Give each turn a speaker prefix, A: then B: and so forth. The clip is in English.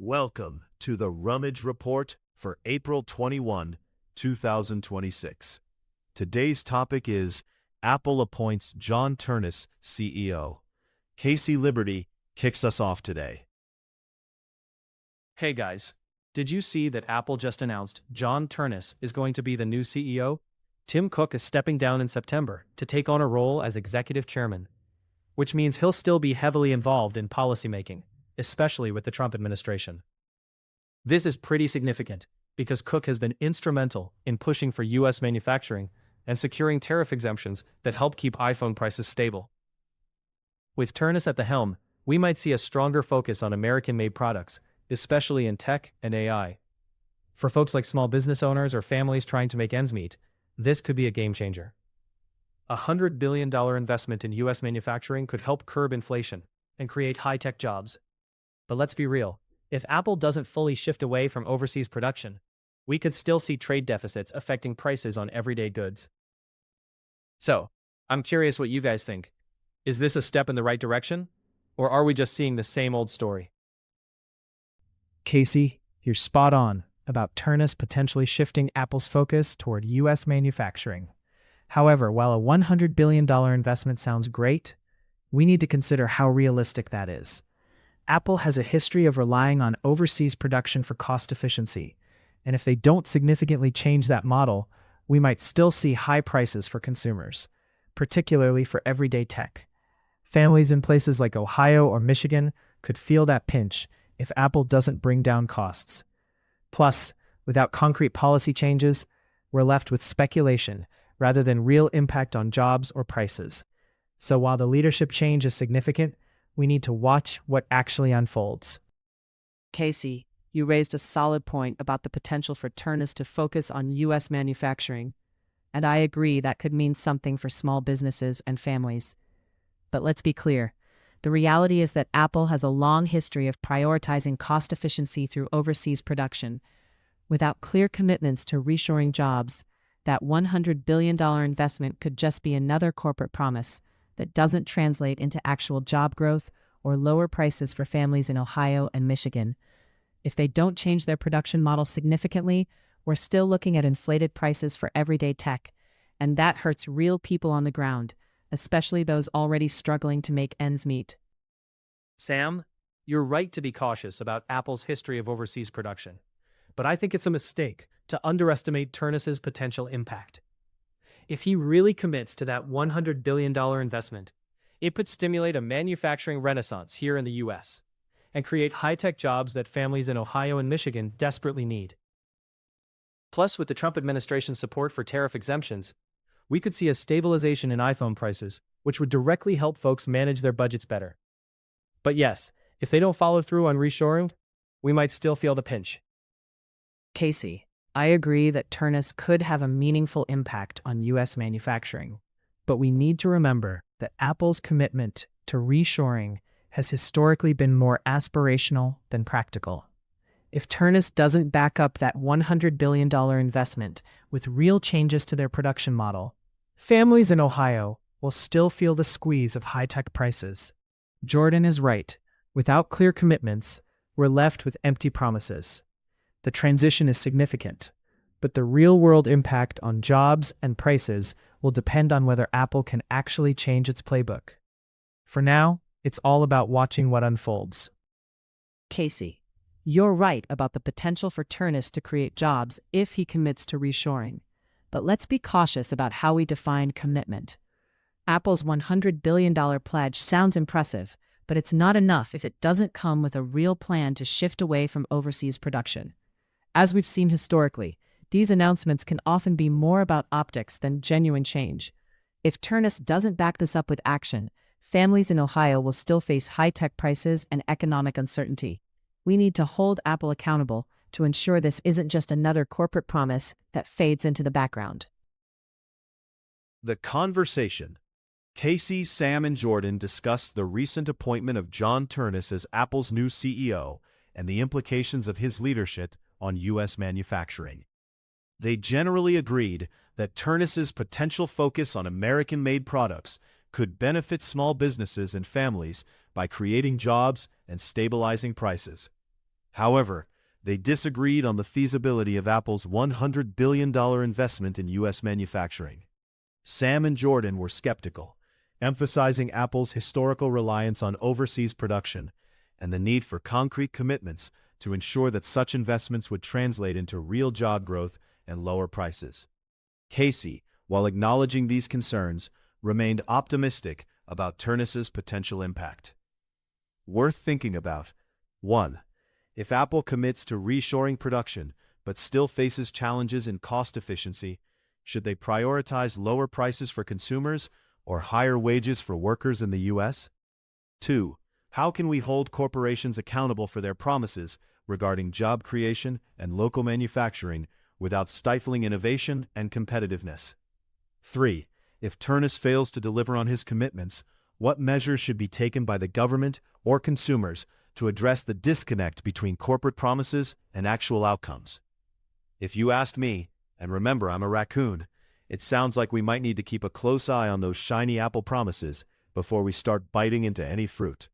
A: Welcome to the Rummage Report for April 21, 2026. Today's topic is Apple appoints John Ternus CEO. Casey Liberty kicks us off today.
B: Hey guys, did you see that Apple just announced John Ternus is going to be the new CEO? Tim Cook is stepping down in September to take on a role as executive chairman, which means he'll still be heavily involved in policymaking, especially with the Trump administration. This is pretty significant because Cook has been instrumental in pushing for U.S. manufacturing and securing tariff exemptions that help keep iPhone prices stable. With Ternus at the helm, we might see a stronger focus on American-made products, especially in tech and AI. For folks like small business owners or families trying to make ends meet, this could be a game changer. A $100 billion investment in U.S. manufacturing could help curb inflation and create high-tech jobs. But let's be real, if Apple doesn't fully shift away from overseas production, we could still see trade deficits affecting prices on everyday goods. So, I'm curious what you guys think. Is this a step in the right direction? Or are we just seeing the same old story?
C: Casey, you're spot on about Ternus potentially shifting Apple's focus toward U.S. manufacturing. However, while a $100 billion investment sounds great, we need to consider how realistic that is. Apple has a history of relying on overseas production for cost efficiency, and if they don't significantly change that model, we might still see high prices for consumers, particularly for everyday tech. Families in places like Ohio or Michigan could feel that pinch if Apple doesn't bring down costs. Plus, without concrete policy changes, we're left with speculation rather than real impact on jobs or prices. So while the leadership change is significant, we need to watch what actually unfolds.
D: Casey, you raised a solid point about the potential for Ternus to focus on U.S. manufacturing, and I agree that could mean something for small businesses and families. But let's be clear, the reality is that Apple has a long history of prioritizing cost efficiency through overseas production. Without clear commitments to reshoring jobs, that $100 billion investment could just be another corporate promise that doesn't translate into actual job growth or lower prices for families in Ohio and Michigan. If they don't change their production model significantly, we're still looking at inflated prices for everyday tech, and that hurts real people on the ground, especially those already struggling to make ends meet.
B: Sam, you're right to be cautious about Apple's history of overseas production, but I think it's a mistake to underestimate Ternus's potential impact. If he really commits to that $100 billion investment, it could stimulate a manufacturing renaissance here in the U.S. and create high-tech jobs that families in Ohio and Michigan desperately need. Plus, with the Trump administration's support for tariff exemptions, we could see a stabilization in iPhone prices, which would directly help folks manage their budgets better. But yes, if they don't follow through on reshoring, we might still feel the pinch.
D: Casey, I agree that Ternus could have a meaningful impact on U.S. manufacturing,
C: but we need to remember that Apple's commitment to reshoring has historically been more aspirational than practical. If Ternus doesn't back up that $100 billion investment with real changes to their production model, families in Ohio will still feel the squeeze of high-tech prices. Jordan is right. Without clear commitments, we're left with empty promises. The transition is significant, but the real-world impact on jobs and prices will depend on whether Apple can actually change its playbook. For now, it's all about watching what unfolds.
D: Casey, you're right about the potential for Ternus to create jobs if he commits to reshoring. But let's be cautious about how we define commitment. Apple's $100 billion pledge sounds impressive, but it's not enough if it doesn't come with a real plan to shift away from overseas production. As we've seen historically, these announcements can often be more about optics than genuine change. If Ternus doesn't back this up with action, families in Ohio will still face high-tech prices and economic uncertainty. We need to hold Apple accountable to ensure this isn't just another corporate promise that fades into the background.
A: The Conversation. Casey, Sam, and Jordan discussed the recent appointment of John Ternus as Apple's new CEO and the implications of his leadership on U.S. manufacturing. They generally agreed that Ternus's potential focus on American-made products could benefit small businesses and families by creating jobs and stabilizing prices. However, they disagreed on the feasibility of Apple's $100 billion investment in U.S. manufacturing. Sam and Jordan were skeptical, emphasizing Apple's historical reliance on overseas production and the need for concrete commitments to ensure that such investments would translate into real job growth and lower prices. Casey, while acknowledging these concerns, remained optimistic about Ternus's potential impact. Worth thinking about. 1. If Apple commits to reshoring production but still faces challenges in cost efficiency, should they prioritize lower prices for consumers or higher wages for workers in the U.S.? 2. How can we hold corporations accountable for their promises regarding job creation and local manufacturing without stifling innovation and competitiveness? 3. If Ternus fails to deliver on his commitments, what measures should be taken by the government or consumers to address the disconnect between corporate promises and actual outcomes? If you asked me, and remember I'm a raccoon, it sounds like we might need to keep a close eye on those shiny Apple promises before we start biting into any fruit.